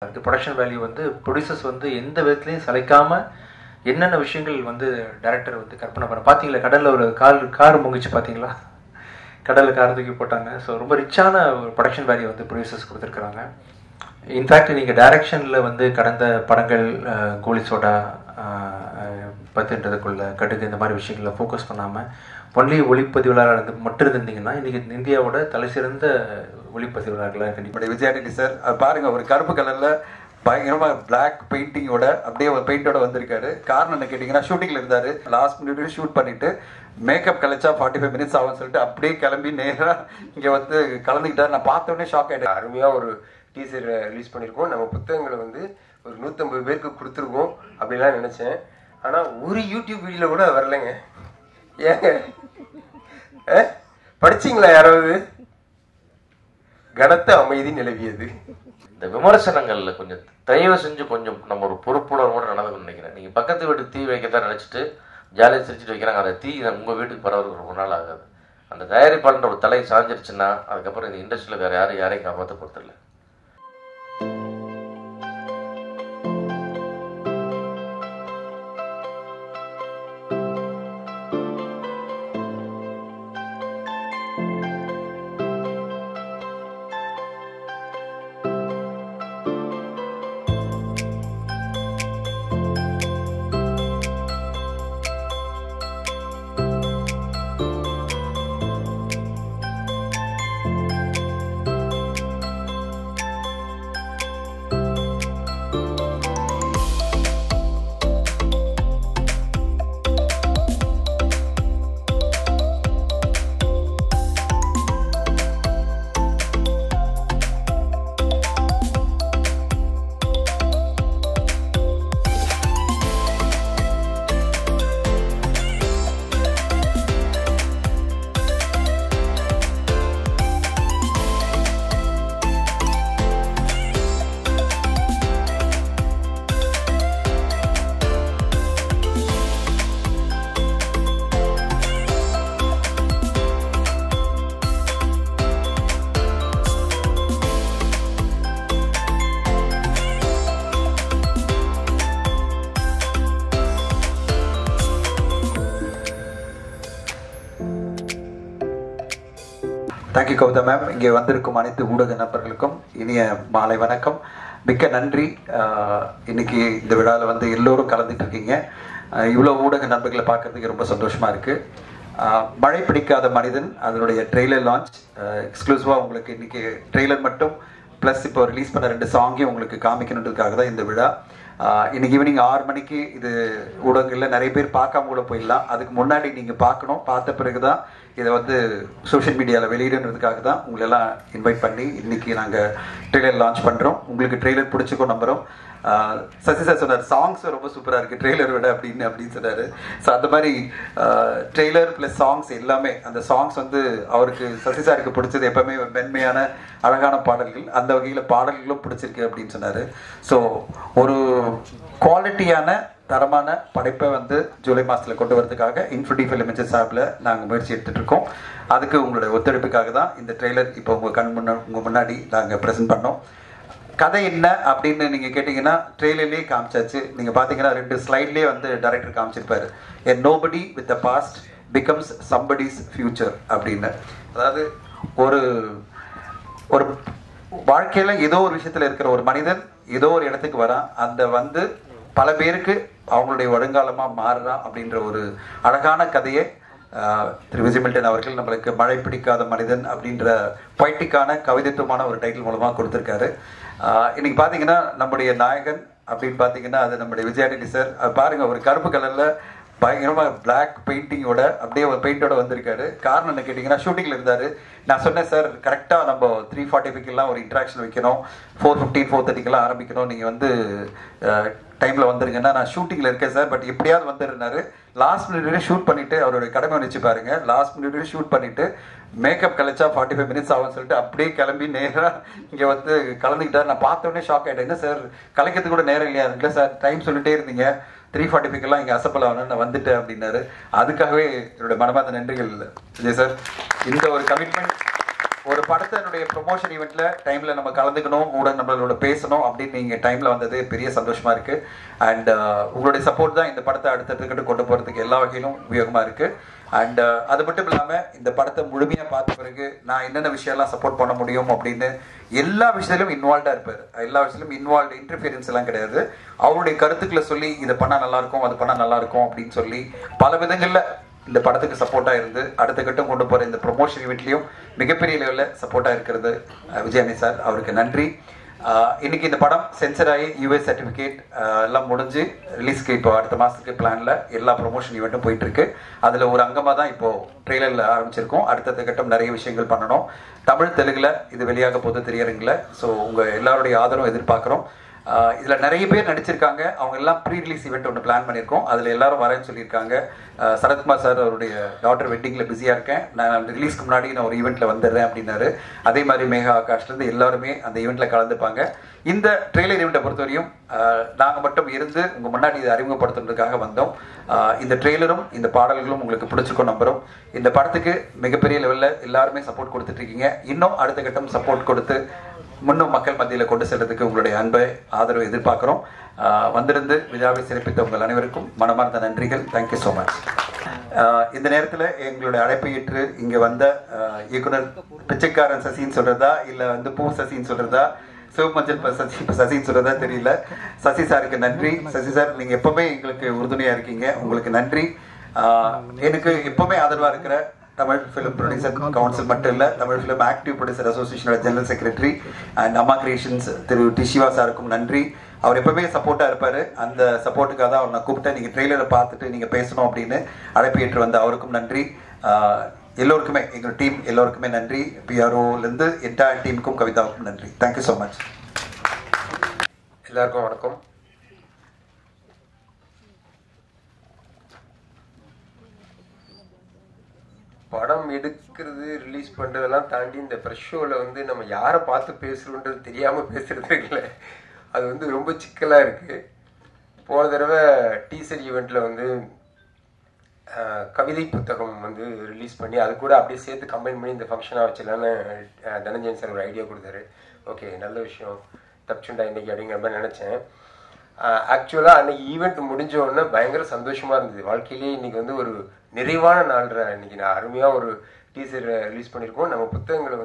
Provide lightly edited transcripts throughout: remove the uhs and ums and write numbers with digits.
Production value வந்து producers வந்து எந்த விதத்துலையும் சளைக்காமல் என்னென்ன விஷயங்கள் வந்து டைரக்டர் வந்து கற்பனை பண்ண பார்த்தீங்களா? கடலில் ஒரு கார் முங்கிச்சு பார்த்தீங்களா? கடலில் கார் தூக்கி போட்டாங்க. ஸோ ரொம்ப ரிச்சான ஒரு ப்ரொடக்ஷன் வேல்யூ வந்து ப்ரொடியூசர்ஸ் கொடுத்துருக்குறாங்க. இன்ஃபேக்ட் நீங்கள் டைரக்ஷனில் வந்து கடந்த படங்கள் கோலி சோடா, பத்துன்றதுக்குள்ள கடுகு இந்த மாதிரி விஷயங்களில் ஃபோக்கஸ் பண்ணாமல் ஒன்லி ஒளிப்பதிவாளர் மட்டும் இருந்தீங்கன்னா இன்றைக்கி இந்தியாவோட தலை சிறந்த ஒளிப்பதிவாளர்களாக கண்டிப்பாக விஜயானி சார் பாருங்கள், ஒரு கருப்பு கலரில் பயங்கரமாக பிளாக் பெயிண்டிங்கோட அப்படியே ஒரு பெயிண்டோட வந்திருக்காரு. காரணம் என்ன கேட்டிங்கன்னா, ஷூட்டிங்கில் இருந்தார். லாஸ்ட் மினிட் ஷூட் பண்ணிவிட்டு மேக்கப் கழிச்சா 45 மினிட்ஸ் ஆகும்னு சொல்லிட்டு அப்படியே கிளம்பி நேராக இங்கே வந்து கலந்துக்கிட்டார். நான் பார்த்தோன்னே ஷாக் ஆகிட்டேன். அருமையாக ஒரு டீசர் ரிலீஸ் பண்ணியிருக்கோம். நம்ம புத்தகங்களை வந்து ஒரு 150 பேருக்கு கொடுத்துருக்கோம் அப்படின்லாம் நினச்சேன். ஆனால் ஒரு யூடியூப் வீடியோவில் கூட வரலைங்க. ஏங்க படிச்சிங்களா யாராவது? கனத்த அமைதி நிலவியது. இந்த விமர்சனங்கள்ல கொஞ்சம் தயவு செஞ்சு கொஞ்சம் நம்ம ஒரு பொறுப்புணர்வோடு நடந்து நினைக்கிறேன். நீங்க பக்கத்து வீட்டுக்கு தீ வைக்கத்தான் நினைச்சிட்டு ஜாலியாக சிரிச்சுட்டு வைக்கிறாங்க. அந்த தீ உங்க வீட்டுக்கு பரவறதுக்கு ரொம்ப நாள் ஆகாது. அந்த தயாரிப்பாளர் ஒரு தலை சாஞ்சிருச்சுன்னா அதுக்கப்புறம் இந்த இண்டஸ்ட்ரியில் வேற யாரையும் காப்பாற்ற பொறுத்தில்லை. Thank you Kavitha ma'am. இங்கே வந்திருக்கும் அனைத்து ஊடக நண்பர்களுக்கும் இனிய மாலை வணக்கம். மிக்க நன்றி. இன்னைக்கு இந்த விழாவில் வந்து எல்லோரும் கலந்துட்டு இருக்கீங்க. இவ்வளோ ஊடக நண்பர்களை பார்க்கறதுக்கு ரொம்ப சந்தோஷமாக இருக்குது. மழை பிடிக்காத மனிதன் அதனுடைய ட்ரெய்லர் லான்ச் எக்ஸ்க்ளூசிவாக உங்களுக்கு இன்றைக்கி ட்ரெய்லர் மட்டும் ப்ளஸ் இப்போ ரிலீஸ் பண்ண 2 சாங்கையும் உங்களுக்கு காமிக்கணுன்றதுக்காக தான் இந்த விழா. இன்னைக்கு ஈவினிங் 6 மணிக்கு இது ஊடகங்களில் நிறைய பேர் பார்க்காம கூட போயிடலாம். அதுக்கு முன்னாடி நீங்கள் பார்க்கணும். பார்த்த பிறகு தான் இதை வந்து சோஷியல் மீடியாவில் வெளியிடுன்றதுக்காக தான் உங்களெல்லாம் இன்வைட் பண்ணி இன்றைக்கி நாங்கள் ட்ரெய்லர் லான்ச் பண்ணுறோம். உங்களுக்கு ட்ரெய்லர் பிடிச்சிக்கோ நம்புகிறோம். சசி சார் சொன்னார் சாங்ஸ் ரொம்ப சூப்பராக இருக்குது ட்ரெய்லர் விட அப்படின்னு சொன்னார். ஸோ அந்த மாதிரி ட்ரெய்லர் ப்ளஸ் சாங்ஸ் எல்லாமே, அந்த சாங்ஸ் வந்து அவருக்கு சசி சாருக்கு பிடிச்சது எப்போவுமே மென்மையான அழகான பாடல்கள். அந்த வகையில் பாடல்களும் பிடிச்சிருக்கு அப்படின்னு சொன்னார். ஸோ ஒரு குவாலிட்டியான தரமான படைப்பை வந்து ஜூலை மாதத்தில் கொண்டு வரதுக்காக இன்ஃபினிட்டி ஃபிலிம் சார்பில் நாங்கள் முயற்சி எடுத்துகிட்டு இருக்கோம். அதுக்கு உங்களுடைய ஒத்துழைப்புக்காக தான் இந்த ட்ரெய்லர் இப்போ உங்கள் முன்னாடி நாங்கள் ப்ரெசென்ட் பண்ணோம். கதை என்ன அப்படின்னு நீங்கள் கேட்டிங்கன்னா ட்ரெய்லர்லேயே காமிச்சாச்சு. நீங்கள் பார்த்தீங்கன்னா 2 ஸ்லைட்லேயே வந்து டைரக்டர் காமிச்சிருப்பார். A nobody with the past becomes somebody's future அப்படின்னு. அதாவது ஒரு ஒரு வாழ்க்கையில் ஏதோ ஒரு விஷயத்தில் இருக்கிற ஒரு மனிதன் ஏதோ ஒரு இடத்துக்கு வரான். அந்த வந்து பல பேருக்கு அவங்களுடைய வருங்காலமாக மாறுறான் அப்படின்ற ஒரு அழகான கதையை திரு விஜய் மில்டன் அவர்கள் நம்மளுக்கு மழை பிடிக்காத மனிதன் அப்படின்ற பொய்ட்டிக்கான கவிதைத்துவமான ஒரு டைட்டில் மூலமாக கொடுத்துருக்காரு. இன்னைக்கு பார்த்தீங்கன்னா நம்முடைய நாயகன் அப்படின்னு பார்த்தீங்கன்னா அது நம்முடைய விஜயானி சார். பாருங்கள், ஒரு கருப்பு கலரில் பயங்கரமாக பிளாக் பெயிண்டிங்கோட அப்படியே ஒரு பெயிண்டோட வந்திருக்காரு. காரணம் என்ன கேட்டிங்கன்னா, ஷூட்டிங்கில் இருந்தார். நான் சொன்னேன் சார் கரெக்டாக நம்ம 3:45 ஒரு இன்ட்ராக்ஷன் வைக்கணும், 4:15 4:30 ஆரம்பிக்கணும், நீங்கள் வந்து டைமில் வந்துருங்கன்னா நான் ஷூட்டிங்கில் இருக்கேன் சார், பட் எப்படியாவது வந்துருந்தாரு. லாஸ்ட் மினிட் ஷூட் பண்ணிவிட்டு அவருடைய கடமை வந்துச்சு பாருங்க. லாஸ்ட் மினிட் ஷூட் பண்ணிவிட்டு மேக்கப் கழிச்சா 45 மினிட்ஸ் ஆகும்னு சொல்லிட்டு அப்படியே கிளம்பி நேராக இங்கே வந்து கலந்துக்கிட்டார். நான் பார்த்தோன்னே ஷாக் ஆகிட்டேன். என்ன சார் கலைக்கிறதுக்கு கூட நேரம் இல்லையா? இல்லை சார் டைம் சொல்லிட்டே இருந்தீங்க, 3:45 இங்கே அசப்பல் ஆகணும், நான் வந்துட்டேன் அப்படின்னாரு. அதுக்காகவே என்னோட மனமார்ந்த நன்றிகள் விஜய் சார். இந்த ஒரு கமிட்மெண்ட் ஒரு படத்தினுடைய ப்ரொமோஷன் ஈவெண்ட்ல டைம்ல நம்ம கலந்துக்கணும், கூட நம்மளோட பேசணும் அப்படின்னு நீங்க டைம்ல வந்தது பெரிய சந்தோஷமா இருக்கு. அண்ட் உங்களுடைய சப்போர்ட் தான் இந்த படத்தை அடுத்தடுத்துக்கிட்டு கொண்டு போறதுக்கு எல்லா வகையிலும் உபயோகமா இருக்கு. அண்ட் அது மட்டும் இல்லாம இந்த படத்தை முழுமையா பார்த்த பிறகு நான் என்னென்ன விஷயம்லாம் சப்போர்ட் பண்ண முடியும் அப்படின்னு எல்லா விஷயத்திலும் இன்வால்வ்டா இருப்பாரு. எல்லா விஷயத்திலும் இன்வால்வ், இன்டர்ஃபியரன்ஸ் எல்லாம் கிடையாது. அவருடைய கருத்துக்களை சொல்லி இதை பண்ணா நல்லா இருக்கும், அது பண்ணா நல்லா இருக்கும் அப்படின்னு சொல்லி பல விதங்கள்ல இந்த படத்துக்கு சப்போர்ட்டா இருந்து அடுத்த கட்டம் கொண்டு போற இந்த ப்ரொமோஷன் ஈவெண்ட்லயும் மிகப்பெரிய லெவலில் சப்போர்ட்டா இருக்கிறது விஜயானி சார், அவருக்கு நன்றி. இன்னைக்கு இந்த படம் சென்சர் ஆகி யூஎஸ் சர்டிஃபிகேட் எல்லாம் முடிஞ்சு ரிலீஸ்க்கு இப்போ அடுத்த மாதத்துக்கு பிளான்ல எல்லா ப்ரொமோஷன் ஈவெண்ட்டும் போயிட்டு இருக்கு. அதில் ஒரு அங்கமாக தான் இப்போ ட்ரெய்லரில் ஆரம்பிச்சிருக்கோம். அடுத்த கட்டம் நிறைய விஷயங்கள் பண்ணணும். தமிழ் தெலுங்குல இது வெளியாக போது திரையரங்குல. ஸோ உங்கள் எல்லாருடைய ஆதரவும் எதிர்பார்க்குறோம். இதில் நிறைய பேர் நடிச்சிருக்காங்க. அவங்க எல்லாம் ப்ரீ ரிலீஸ் ஈவெண்ட் ஒன்று பிளான் பண்ணியிருக்கோம். அதில் எல்லாரும் வரேன்னு சொல்லியிருக்காங்க. சரத்குமார் சார் அவருடைய டாக்டர் வெட்டிங்கில் பிஸியாக இருக்கேன், நான் ரிலீஸ்க்கு முன்னாடி நான் ஒரு ஈவெண்ட்டில் வந்துடுறேன் அப்படின்னாரு. அதே மாதிரி மேகா ஆகாஷ்லேருந்து எல்லாருமே அந்த ஈவெண்ட்டில் கலந்துப்பாங்க. இந்த ட்ரெய்லர் ஈவெண்ட்டை பொறுத்தவரையும் நாங்கள் மட்டும் இருந்து உங்கள் முன்னாடி இதை அறிமுகப்படுத்துறதுக்காக வந்தோம். இந்த ட்ரெய்லரும் இந்த பாடல்களும் உங்களுக்கு பிடிச்சிருக்கோம் நம்புகிறோம். இந்த படத்துக்கு மிகப்பெரிய லெவலில் எல்லாருமே சப்போர்ட் கொடுத்துட்ருக்கீங்க. இன்னும் அடுத்த கட்டம் சப்போர்ட் கொடுத்து முன்னும் மக்கள் மத்தியில் கொண்டு செல்றதுக்கு உங்களுடைய அன்பை ஆதரவு எதிர்பார்க்கிறோம். வந்திருந்து விழாவை சிறப்பித்த உங்கள் அனைவருக்கும் மனமார்ந்த நன்றிகள். Thank you so much. இந்த நேரத்தில் எங்களுடைய அழைப்பை ஏற்று இங்கே வந்த இயக்குனர் பிச்சைக்காரன் சசின்னு சொல்றதா இல்லை பூ சசின்னு சொல்றதா சிவமஞ்சள் சசின்னு சொல்றதா தெரியல. சசி சாருக்கு நன்றி. சசி சார், நீங்க எப்பவுமே எங்களுக்கு உறுதுணையா இருக்கீங்க, உங்களுக்கு நன்றி. எனக்கு எப்பவுமே ஆதரவா இருக்கிற தமிழ் ஃபிலிம் ப்ரொடியூசர் கவுன்சில் மட்டும் இல்லை, தமிழ் ஃபிலிம் ஆக்டிவ் ப்ரொடியூசர் அசோசியேஷனோட general secretary and Amma creations திரு டி சிவா சாருக்கும் நன்றி. அவர் எப்பவுமே சப்போர்ட்டாக இருப்பார். அந்த சப்போர்ட்டுக்காக தான் அவர் நான் கூப்பிட்டேன். நீங்கள் ட்ரெய்லரை பார்த்துட்டு நீங்கள் பேசணும் அப்படின்னு அழைப்பு ஏற்று வந்த அவருக்கும் நன்றி. எல்லோருக்குமே, எங்கள் டீம் எல்லோருக்குமே நன்றி. பிஆர்ஓலேருந்து என்டையர் டீமுக்கும் கவிதாவுக்கும் நன்றி. Thank you so much. எல்லாருக்கும் வணக்கம். படம் எடுக்கிறது, ரிலீஸ் பண்ணுறதெல்லாம் தாண்டி இந்த ப்ரெஷ் ஷோவில் நம்ம யாரை பார்த்து பேசுகிறோன்றது தெரியாமல் பேசுகிறது இருக்குல்ல, அது ரொம்ப சிக்கலாக இருக்குது. போன தடவை டீசர் ஈவெண்ட்டில் கவிதை புத்தகம் ரிலீஸ் பண்ணி அது கூட அப்படியே சேர்த்து கம்பைன் பண்ணி இந்த ஃபங்க்ஷனாக வச்சிடலான்னு தனஞ்சயன் சார் ஒரு ஐடியா கொடுத்தாரு. ஓகே, நல்ல விஷயம், தப்பிச்சுண்டா இன்னைக்கு அப்படிங்கிற மாதிரி நினச்சேன். ஆக்சுவலாக அன்னைக்கு ஈவெண்ட் முடிஞ்ச உடனே பயங்கர சந்தோஷமாக இருந்தது. வாழ்க்கையிலேயே இன்னைக்கு ஒரு நிறைவான நாள்ற. இன்னைக்கு நான் அருமையாக ஒரு டீசர் ரிலீஸ் பண்ணியிருக்கோம். நம்ம புத்தகங்களை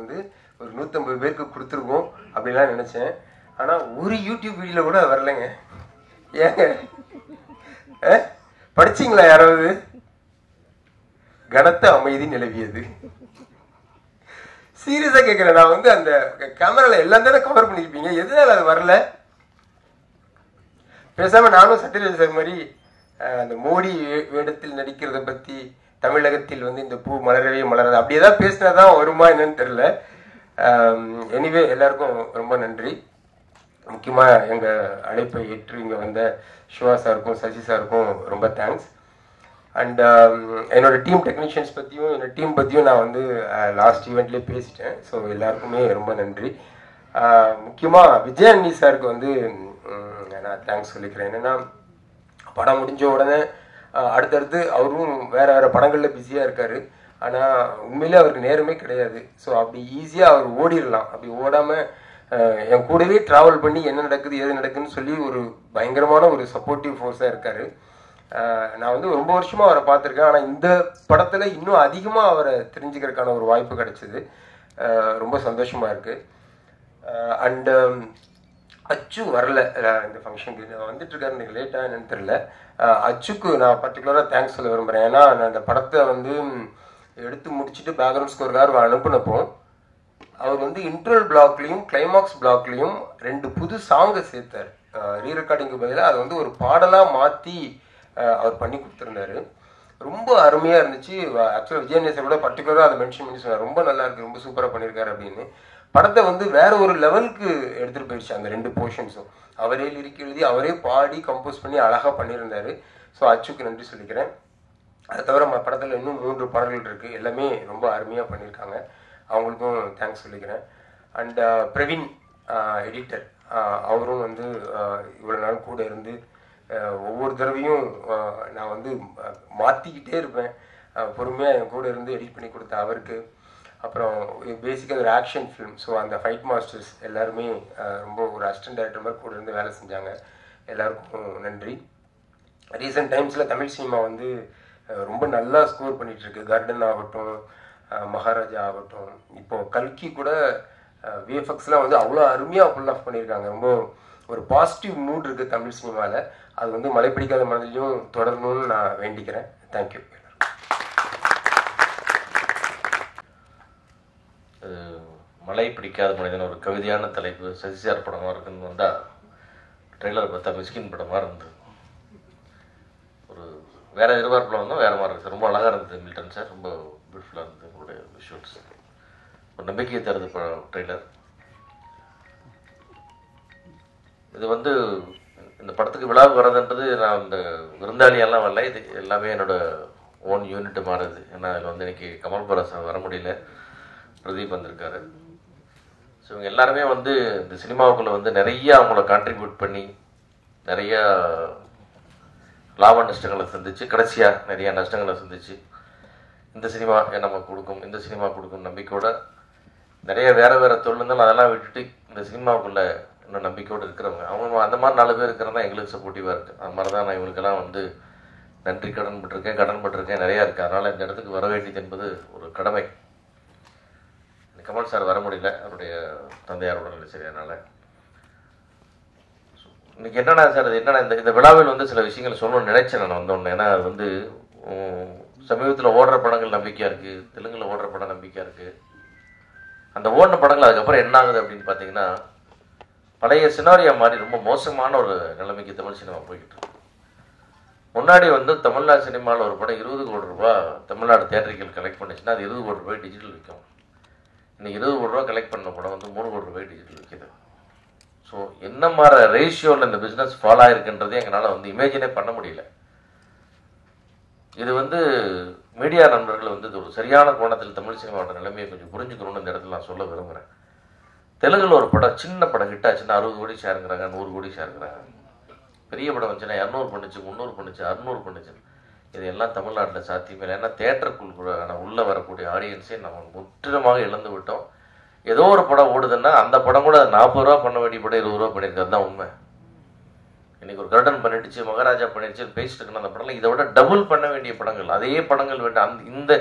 ஒரு 150 பேருக்கு கொடுத்துருக்கோம் அப்படின்லாம் நினச்சேன். ஆனால் ஒரு யூடியூப் வீடியோவில் கூட வரலைங்க. ஏங்க படிச்சிங்களா யாராவது? கனத்த அமைதி நிலவியது. சீரியஸாக கேட்குறேன். நான் அந்த கேமராவில் எல்லாம் தானே கவர் பண்ணியிருப்பீங்க, எதனால அது வரல? பேசாம நானும் சத்யராஜ் சார் மாதிரி அந்த மோடி வேடத்தில் நடிக்கிறத பத்தி தமிழகத்தில் இந்த பூ மலரவே மலராது அப்படி ஏதாவது பேசினாதான் வருமா என்னன்னு தெரியல. எனிவே எல்லாருக்கும் ரொம்ப நன்றி. முக்கியமா எங்க அழைப்பை ஏற்று இங்க வந்த சிவா சாருக்கும் சசி சாருக்கும் ரொம்ப தேங்க்ஸ். அண்ட் என்னோட டீம் டெக்னீஷியன்ஸ் பத்தியும் என்னோட டீம் பத்தியும் நான் லாஸ்ட் ஈவெண்ட்லேயே பேசிட்டேன். ஸோ எல்லாருக்குமே ரொம்ப நன்றி. முக்கியமா விஜயானி சாருக்கு நான் தேங்க்ஸ் சொல்லிக்கிறேன். என்னன்னா படம் முடிஞ்ச உடனே அடுத்தடுத்து அவரும் வேற வேற படங்கள்ல பிஸியா இருக்காரு. ஆனா உண்மையிலே அவருக்கு நேரமே கிடையாது. ஸோ அப்படி ஈஸியா அவர் ஓடிடலாம். அப்படி ஓடாம என் கூடவே டிராவல் பண்ணி என்ன நடக்குது ஏது நடக்குதுன்னு சொல்லி ஒரு பயங்கரமான ஒரு சப்போர்ட்டிவ் ஃபோர்ஸா இருக்காரு. நான் ரொம்ப வருஷமா அவரை பார்த்துருக்கேன். ஆனா இந்த படத்துல இன்னும் அதிகமா அவரை தெரிஞ்சுக்கிறதுக்கான ஒரு வாய்ப்பு கிடைச்சது. ரொம்ப சந்தோஷமா இருக்கு. அண்ட் அச்சு வரல இந்த ஃபங்க்ஷனுக்கு, வந்துட்டு இருக்காரு. எனக்கு லேட்டாக என்னன்னு தெரியல. அச்சுக்கு நான் பர்டிகுலராக தேங்க்ஸ் சொல்ல விரும்புகிறேன். ஏன்னா நான் அந்த படத்தை எடுத்து முடிச்சுட்டு பேக்ரவுண்ட் ஸ்கோருக்காக அனுப்புனப்போ அவர் இன்ட்ரோல் பிளாக்லையும் கிளைமாக்ஸ் பிளாக்லையும் 2 புது சாங்கை சேர்த்தார். ரீ ரெக்கார்டிங்கு பதிலாக அது ஒரு பாடலாக மாற்றி அவர் பண்ணி கொடுத்துருந்தாரு. ரொம்ப அருமையாக இருந்துச்சு. ஆக்சுவலாக விஜயநேசர் கூட பர்டிகுலராக அதை மென்ஷன் பண்ணி சொன்னார், ரொம்ப நல்லா இருக்கு, ரொம்ப சூப்பராக பண்ணியிருக்காரு அப்படின்னு. படத்தை வேற ஒரு லெவலுக்கு எடுத்துட்டு போயிடுச்சு. அந்த 2 போர்ஷன்ஸும் அவரே லிரிக் எழுதி அவரே பாடி கம்போஸ் பண்ணி அழகா பண்ணியிருந்தாரு. ஸோ அச்சுக்கு நன்றி சொல்லிக்கிறேன். அதை தவிர படத்துல இன்னும் 3 பாடல்கள் இருக்கு, எல்லாமே ரொம்ப அருமையா பண்ணியிருக்காங்க. அவங்களுக்கும் தேங்க்ஸ் சொல்லிக்கிறேன். அண்ட் பிரவீன் எடிட்டர், அவரும் இவ்வளவு நாள் கூட இருந்து ஒவ்வொரு தடவையும் நான் மாத்திக்கிட்டே இருப்பேன், பொறுமையா என் கூட இருந்து எடிட் பண்ணி கொடுத்த அவருக்கு. அப்புறம் பேசிக்காக ஒரு ஆக்ஷன் ஃபிலிம். ஸோ அந்த ஃபைட் மாஸ்டர்ஸ் எல்லாருமே ரொம்ப ஒரு அசிஸ்டன்ட் டைரக்டர் மாதிரி கூட இருந்து வேலை செஞ்சாங்க. எல்லாருக்கும் நன்றி. ரீசெண்ட் டைம்ஸில் தமிழ் சினிமா வந்து ரொம்ப நல்லா ஸ்கோர் பண்ணிகிட்ருக்கு. கர்டன் ஆகட்டும், மகாராஜா ஆகட்டும், இப்போது கல்கி கூட விஎஃப்எக்ஸ்லாம் வந்து அவ்வளோ அருமையாக ஃபுல் ஆஃப் பண்ணியிருக்காங்க. ரொம்ப ஒரு பாசிட்டிவ் மூட் இருக்குது தமிழ் சினிமாவில். அது வந்து மழை பிடிக்காத மனதிலையும் தொடரணும்னு நான் வேண்டிக்கிறேன். தேங்க்யூ. மழை பிடிக்காத மனிதன் ஒரு கவிதையான தலைப்பு சசிசார் படமாக இருக்குன்னு வந்தால் ட்ரெய்லர் பார்த்தா மிஸ்கின் படமாக இருந்தது. ஒரு வேறு எதிர்பார்ப்பில் வந்தோம், வேறு மாதிரி இருக்குது. ரொம்ப அழகாக இருந்தது மில்டன் சார், ரொம்ப பியூட்டிஃபுல்லாக இருந்தது உங்களுடைய விஷுவல்ஸ். ஒரு நம்பிக்கையை தருது ட்ரெய்லர். இது வந்து இந்த படத்துக்கு விழாவுக்கு வர்றதுன்றது நான் இந்த விருந்தாளியெல்லாம் வரல, இது எல்லாமே என்னோடய ஓன் யூனிட்டு மாறுது. ஏன்னா அதில் வந்து இன்றைக்கி கமல் பராசன் வர முடியல, பிரதீப் வந்திருக்காரு. ஸோ இவங்க எல்லாருமே வந்து இந்த சினிமாவுக்குள்ளே வந்து நிறையா அவங்கள கான்ட்ரிபியூட் பண்ணி நிறையா லாப நஷ்டங்களை சந்திச்சு, கடைசியாக நிறையா நஷ்டங்களை சந்திச்சு இந்த சினிமா நமக்கு கொடுக்கும், இந்த சினிமா கொடுக்கும் நம்பிக்கையோட நிறைய வேறு தொழில் இருந்தாலும் அதெல்லாம் விட்டுட்டு இந்த சினிமாவுக்குள்ளே இன்னும் நம்பிக்கையோடு இருக்கிறவங்க அவங்க அந்த மாதிரி 4 பேர் இருக்கிறது தான் எங்களுக்கு சப்போர்ட்டிவாக இருக்குது. அது மாதிரி தான் நான் இவங்களுக்கெல்லாம் வந்து நன்றி கடன் பட்டிருக்கேன் நிறையா இருக்குது. அதனால் இந்த இடத்துக்கு வர வேண்டியது என்பது ஒரு கடமை. கமல் சார் வர முடியல, அவருடைய தந்தையாரோட நிலை சரியானால. இன்னைக்கு என்னென்னா சார், அது என்னென்னா இந்த விழாவில் வந்து சில விஷயங்கள் சொல்லணும்னு நினைச்சேன் நான் வந்தோன்னு. ஏன்னா அது வந்து சமீபத்தில் ஓடுற படங்கள் நம்பிக்கையாக இருக்குது, தெலுங்கில் ஓடுற படம் நம்பிக்கையாக இருக்குது. அந்த ஓடின படங்கள் அதுக்கப்புறம் என்ன ஆகுது அப்படின்னு பார்த்தீங்கன்னா பழைய சினாரியா மாதிரி ரொம்ப மோசமான ஒரு நிலைமைக்கு தமிழ் சினிமா போய்கிட்டு இருக்கு. முன்னாடி வந்து தமிழ்நாடு சினிமாவில் ஒரு படம் 20 கோடி ரூபா தமிழ்நாடு தியேட்டர்கள் கலெக்ட் பண்ணிச்சுன்னா அது 20 கோடி ரூபாய் டிஜிட்டல் விற்கும். இன்னைக்கு 20 கோடி ரூபா கலெக்ட் பண்ண படம் வந்து 3 கோடி ரூபாய் டிஜிட்டல் விற்கிது. ஸோ என்ன மாதிரி ரேஷியோவில் இந்த பிஸ்னஸ் ஃபாலோ ஆகிருக்குன்றதே எங்களால் வந்து இமேஜினே பண்ண முடியல. இது வந்து மீடியா நண்பர்கள் வந்து இது ஒரு சரியான கோணத்தில் தமிழ் சினிமாவோட நிலைமையை கொஞ்சம் புரிஞ்சுக்கணும்னு இந்த இடத்துல நான் சொல்ல விரும்புகிறேன். தெலுங்குல ஒரு படம், சின்ன படம் ஹிட் ஆச்சுன்னா 60 கோடி ஷேருங்கிறாங்க, 100 கோடி ஷேருங்கிறாங்க. பெரிய படம் வந்துச்சுன்னா 200 பண்ணுச்சு, 300 பண்ணுச்சு, 600 பண்ணுச்சு. இது எல்லாம் தமிழ்நாட்டில் சாத்தியமே இல்லை. ஏன்னா தேட்டருக்குள் கூட உள்ளே வரக்கூடிய ஆடியன்ஸே நம்ம முற்றிலுமாக இழந்து விட்டோம். ஏதோ ஒரு படம் ஓடுதுன்னா அந்த படம் கூட 40 ரூபா பண்ண வேண்டிய படம் 20 ரூபா பண்ணியிருக்காது தான் உண்மை. இன்னைக்கு ஒரு கர்டன் பண்ணிடுச்சு, மகாராஜா பண்ணிடுச்சு பேசிட்டு இருக்குன்னா அந்த படம்லாம் இதை விட டபுள் பண்ண வேண்டிய படங்கள், அதே படங்கள் வேண்டாம்.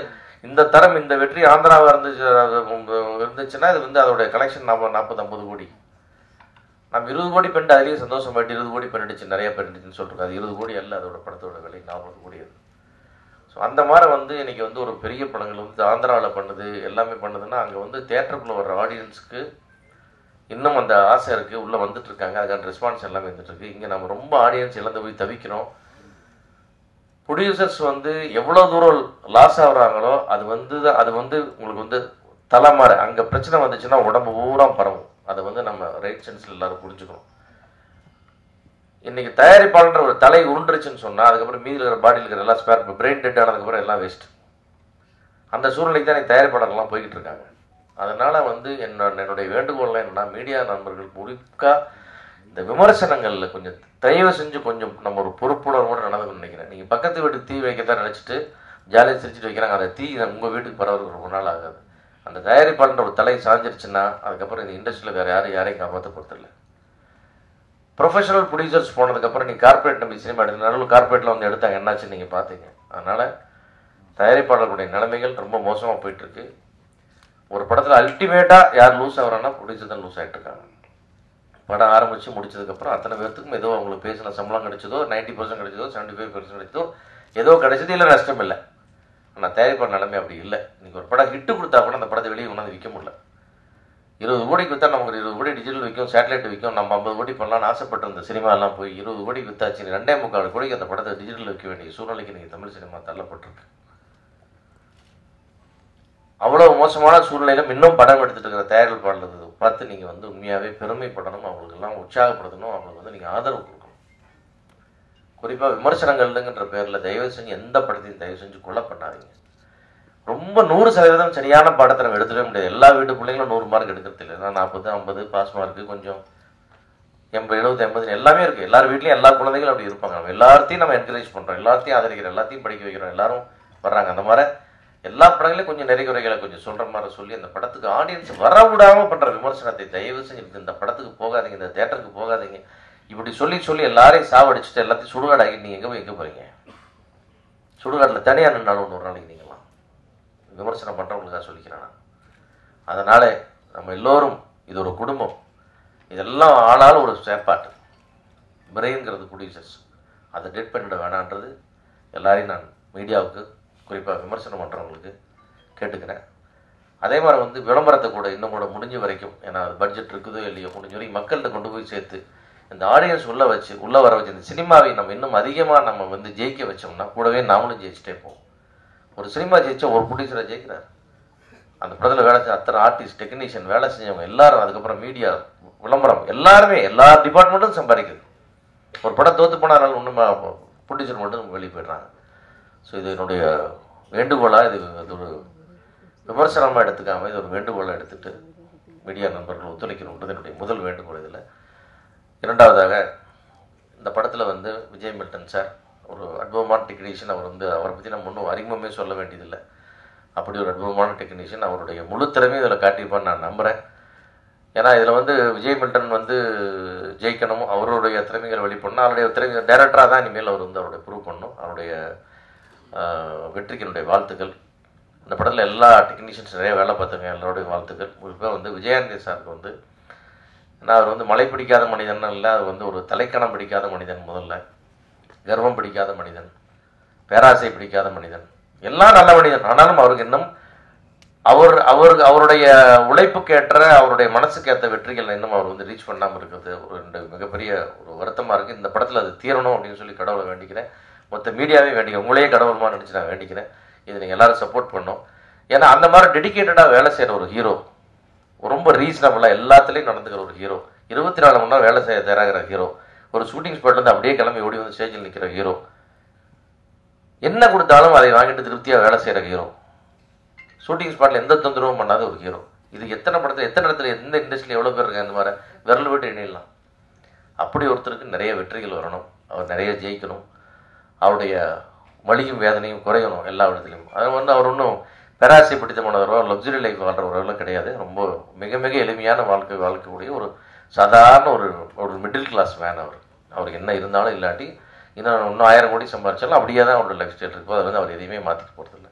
இந்த தரம், இந்த வெற்றி ஆந்திராவாக இருந்துச்சுன்னா இது வந்து அதோடைய கலெக்ஷன் 40-50 கோடி. நம்ம 20 கோடி பண்ணிட்டு அதுலேயே சந்தோஷம் போயிட்டு 20 கோடி பண்ணிடுச்சு, நிறைய பண்ணிடுச்சுன்னு சொல்லிட்டு அது 20 கோடி அல்ல, அதோட படத்தோட விலை 40 கோடி அது. ஸோ அந்த மாதிரி வந்து இன்னைக்கு வந்து ஒரு பெரிய படங்கள் வந்து ஆந்திராவில் பண்ணுது, எல்லாமே பண்ணுதுன்னா அங்கே வந்து தேட்டருக்குள்ளே வர்ற ஆடியன்ஸுக்கு இன்னும் அந்த ஆசை இருக்குது, உள்ளே வந்துட்டு இருக்காங்க, அதுக்கான ரெஸ்பான்ஸ் எல்லாமே வந்துட்டுருக்கு. இங்கே நம்ம ரொம்ப ஆடியன்ஸ் இழந்து போய் தவிக்கிறோம். ப்ரொடியூசர்ஸ் வந்து எவ்வளோ தூரம் லாஸ் ஆகுறாங்களோ அது வந்து உங்களுக்கு வந்து தலைமாறு அங்கே பிரச்சனை வந்துச்சுன்னா உடம்பு பூரா பரவும். அதை வந்து நம்ம ரைட் சென்ஸில் எல்லாரும் புரிஞ்சுக்கணும். இன்னைக்கு தயாரிப்பாளன்ற ஒரு தலை உருண்டுருச்சுன்னு சொன்னால் அதுக்கப்புறம் மீதில் இருக்கிற பாடியில் இருக்கிற எல்லாம் ஸ்பேர், பிரெயின் டெட் ஆனதுக்கப்புறம் எல்லாம் வேஸ்ட். அந்த சூழ்நிலைக்கு தான் இன்னைக்கு தயாரிப்பாளர்கள்லாம் போய்கிட்டு இருக்காங்க. அதனால் வந்து என்னுடைய வேண்டுகோள்லாம் என்னன்னா, மீடியா நண்பர்கள் முழுக்க இந்த விமர்சனங்களில் கொஞ்சம் தயவு செஞ்சு கொஞ்சம் நம்ம ஒரு பொறுப்புணர்வோடு நடந்து நினைக்கிறேன். நீங்கள் பக்கத்து வீட்டுக்கு தீ வைக்கத்தான் நினச்சிட்டு ஜாலியாக சிரிச்சுட்டு வைக்கிறாங்க, அந்த தீ உங்கள் வீட்டுக்கு பரவறதுக்கு ரொம்ப நாள் ஆகாது. அந்த தயாரிப்பாளன்ற ஒரு தலை சாஞ்சிருச்சுன்னா அதுக்கப்புறம் இந்த இண்டஸ்ட்ரியில் வேறு யாரையும் காப்பாற்ற பொறுத்தில்லை. ப்ரொஃபஷனல் ப்ரொடியூசர்ஸ் போனதுக்கப்புறம் நீங்கள் கார்பரேட் நம்பி சினிமா எடுத்து நடுவில் கார்பரேட்டில் வந்து எடுத்தாங்க, என்னாச்சுன்னு நீங்கள் பார்த்தீங்க. அதனால் தயாரிப்பாளர்களுடைய நிலைமைகள் ரொம்ப மோசமாக போயிட்டுருக்கு. ஒரு படத்தில் அல்டிமேட்டாக யார் லூஸ் ஆகிறான்னா ப்ரொடியூசர் தான் லூஸ் ஆகிட்டு இருக்காங்க. படம் ஆரம்பித்து முடிச்சதுக்கப்புறம் அத்தனை பேர்த்துக்கும் ஏதோ அவங்களுக்கு பேசின சம்பளம் கிடைச்சதோ, 90% கிடைச்சதோ, 75% கிடைச்சதோ, ஏதோ கிடைச்சது, இல்லை நஷ்டம் இல்லை. ஆனால் தயாரிப்பாளர் நிலைமை அப்படி இல்லை. இன்றைக்கி ஒரு படம் ஹிட்டு கொடுத்தா கூட அந்த படத்தை வெளியே கொண்டாந்து விற்க முடியல. 20 கோடிக்கு விற்றா நமக்கு 20 கோடி டிஜிட்டல் விற்கும், சேட்டலைட் விற்கும். நம்ம 50 கோடி பண்ணலாம்னு ஆசைப்பட்டிருந்த சினிமாலாம் போய் 20 கோடிக்கு விற்றாச்சு. 2.25 கோடிக்கு அந்த படத்தை டிஜிட்டல் விற்க வேண்டிய சூழ்நிலைக்கு இன்றைக்கி தமிழ் சினிமா தள்ளப்பட்டிருக்கு. அவ்வளோ மோசமான சூழ்நிலையிலும் இன்னும் படம் எடுத்துகிட்டு இருக்கிற தயாரிப்பாளர்கள் பார்த்து நீங்கள் வந்து உண்மையாகவே பெருமைப்படணும், அவங்களுக்கெல்லாம் உற்சாகப்படுத்தணும், அவங்களுக்கு வந்து நீங்கள் ஆதரவு கொடுக்கணும். குறிப்பாக விமர்சனங்கள்ங்கிற பேரில் தயவு செஞ்சு எந்த படத்தையும் தயவு செஞ்சு கொலை பண்ணாதீங்க. ரொம்ப 100% சரியான பாடத்தை நம்ம எடுத்துடவே முடியாது. எல்லா வீட்டு பிள்ளைங்களும் 100 மார்க் எடுக்கிறது இல்லை. 40, 50 பாஸ் மார்க்கு, கொஞ்சம் 80, 70, 80 எல்லாமே இருக்குது. எல்லார் வீட்லையும் எல்லா குழந்தைகளும் அப்படி இருப்பாங்க. நம்ம எல்லாத்தையும் நம்ம என்கரேஜ் பண்ணுறோம், எல்லாத்தையும் ஆதரிக்கிறோம், எல்லாத்தையும் படிக்க வைக்கிறோம், எல்லாரும் வர்றாங்க. அந்த மாதிரி எல்லா படங்களையும் கொஞ்சம் நிறைய குறைகளை கொஞ்சம் சொல்கிற மாதிரி சொல்லி அந்த படத்துக்கு ஆடியன்ஸ் வர விடாமல் பண்ணுற விமர்சனத்தை தயவு செஞ்சு இந்த படத்துக்கு போகாதீங்க, இந்த தேட்டருக்கு போகாதீங்க இப்படி சொல்லி சொல்லி எல்லாரையும் சாவடிச்சுட்டு எல்லாத்தையும் சுடுகாடாகி நீங்கள் எங்கே போகிறீங்க? சுடுகாட்டில் தனியாக நின்னாலும் ஒரு நாளைக்கு நீங்களாம் விமர்சனம் பண்ணுறவங்களுக்காக சொல்லிக்கிறேன் நான். அதனால் நம்ம எல்லோரும் இது ஒரு குடும்பம், இதெல்லாம் ஆளால் ஒரு செயற்பாட்டு பிரெயின்ங்கிறது ப்ரொடியூசர்ஸ், அதை டெட் பண்ணிட வேணான்றது எல்லாரையும் நான் மீடியாவுக்கு குறிப்பாக விமர்சனம் பண்ணுறவங்களுக்கு கேட்டுக்கிறேன். அதே மாதிரி வந்து விளம்பரத்தை கூட இன்னும் கூட முடிஞ்ச வரைக்கும், ஏன்னா அது பட்ஜெட் இருக்குதோ இல்லையோ, முடிஞ்ச வரைக்கும் மக்கள்கிட்ட கொண்டு போய் சேர்த்து இந்த ஆடியன்ஸ் உள்ளே வர வச்சு இந்த சினிமாவை நம்ம இன்னும் அதிகமாக நம்ம வந்து ஜெயிக்க வச்சோம்னா கூடவே நாமளும் ஜெயிச்சுட்டே போவோம். ஒரு சினிமா ஜெயிச்சா ஒரு ப்ரொடியூசரை ஜெயிக்கிறார். அந்த படத்தில் வேலை செஞ்ச அத்தனை ஆர்டிஸ்ட், டெக்னீஷியன், வேலை செஞ்சவங்க எல்லாரும், அதுக்கப்புறம் மீடியா, விளம்பரம், எல்லாருமே எல்லா டிபார்ட்மெண்ட்டும் சம்பாதிக்குது. ஒரு படம் தோற்று போனாலும் ஒன்றுமே ப்ரொடியூசர் மட்டும் வெளியே போய்ட்றாங்க. ஸோ இது என்னுடைய வேண்டுகோளாக, இது ஒரு விமர்சனமாக எடுத்துக்காமல் இது ஒரு வேண்டுகோளாக எடுத்துகிட்டு மீடியா நண்பர்கள் ஒத்துழைக்கணுன்றது என்னுடைய முதல் வேண்டுகோள். இதில் இரண்டாவதாக இந்த படத்தில் வந்து விஜய் மில்டன் சார் ஒரு அற்புதமான டெக்னீஷியன். அவரை பற்றி நம்ம ஒன்றும் அறிமுகமே சொல்ல வேண்டியதில்லை. அப்படி ஒரு அற்புதமான டெக்னீஷியன், அவருடைய முழு திறமையும் இதில் காட்டியிருப்பான்னு நான் நம்புகிறேன். ஏன்னா இதில் வந்து விஜய் மில்டன் வந்து ஜெயிக்கணும், அவருடைய திறமைகளை வெளிப்படணும். அவருடைய திறமை டைரக்டராக தான் இனிமேல் அவர் வந்து அவருடைய ப்ரூவ் பண்ணணும். அவருடைய வெற்றிக்கு என்னுடைய வாழ்த்துக்கள். இந்த படத்தில் எல்லா டெக்னீஷியன்ஸ் நிறைய வேலை பார்த்துங்க, எல்லாருடைய வாழ்த்துக்கள். குறிப்பாக வந்து விஜயானந்தி சாருக்கு வந்து, ஏன்னா அவர் வந்து மழை பிடிக்காத மனிதன் இல்லை, அது வந்து ஒரு தலைக்கணம் பிடிக்காத மனிதன், முதல்ல கர்வம் பிடிக்காத மனிதன், பேராசை பிடிக்காத மனிதன், எல்லாம் நல்ல மனிதன். ஆனாலும் அவருக்கு இன்னும் அவருடைய உழைப்புக்கேற்ற, அவருடைய மனசுக்கேற்ற வெற்றிகள் இன்னும் அவர் வந்து ரீச் பண்ணாமல் இருக்கிறது ஒரு மிகப்பெரிய ஒரு வருத்தமாக இருக்குது. இந்த படத்தில் அது தீரணும் அப்படின்னு சொல்லி கடவுளை வேண்டிக்கிறேன். மொத்த மீடியாவே வேண்டிக்கிறேன், உங்களையே கடவுளமாக நினச்சி நான் வேண்டிக்கிறேன். இது நீங்கள் எல்லோரும் சப்போர்ட் பண்ணணும். ஏன்னா அந்த மாதிரி டெடிக்கேட்டடாக வேலை செய்கிற ஒரு ஹீரோ, ரொம்ப ரீசனபிளாக எல்லாத்துலேயும் நடந்துக்கிற ஒரு ஹீரோ, 24 மணி நேரம் வேலை செய்ய தயாராகிற ஹீரோ, ஒரு ஷூட்டிங் ஸ்பாட்லேருந்து அப்படியே கிளம்பி ஓடி வந்து ஸ்டேஜில் நிற்கிற ஹீரோ, என்ன கொடுத்தாலும் அதை வாங்கிட்டு திருப்தியாக வேலை செய்கிற ஹீரோ, ஷூட்டிங் ஸ்பாட்டில் எந்த தொந்தரவும் பண்ணாத ஒரு ஹீரோ. இது எத்தனை படத்தில், எத்தனை இடத்துல, எந்த இண்டஸ்ட்ரியில் எவ்வளோ பேர் இருக்காங்க இந்த மாதிரி விரல் விட்டு எண்ணிடலாம். அப்படி ஒருத்தருக்கு நிறைய வெற்றிகள் வரணும், அவர் நிறைய ஜெயிக்கணும், அவருடைய வலியும் வேதனையும் குறையணும் எல்லா இடத்துலையும். அது வந்து அவர் ஒன்றும் பேராசை பிடித்தமானவரோ லக்ஸுரி லைஃப் வாழ்கிறவரெல்லாம் கிடையாது. ரொம்ப மிக மிக எளிமையான வாழ்க்கக்கூடிய ஒரு சாதாரண ஒரு மிடில் கிளாஸ் மேன். அவருக்கு என்ன இருந்தாலும் இல்லாட்டி இன்னும் 1000 கோடி சம்பாதிச்சாலும் அப்படியே தான் அவரோட லைஃப் ஸ்டைல் இருக்கும். அதை வந்து அவர் எதையுமே மாற்றிக்க போகிறதில்லை.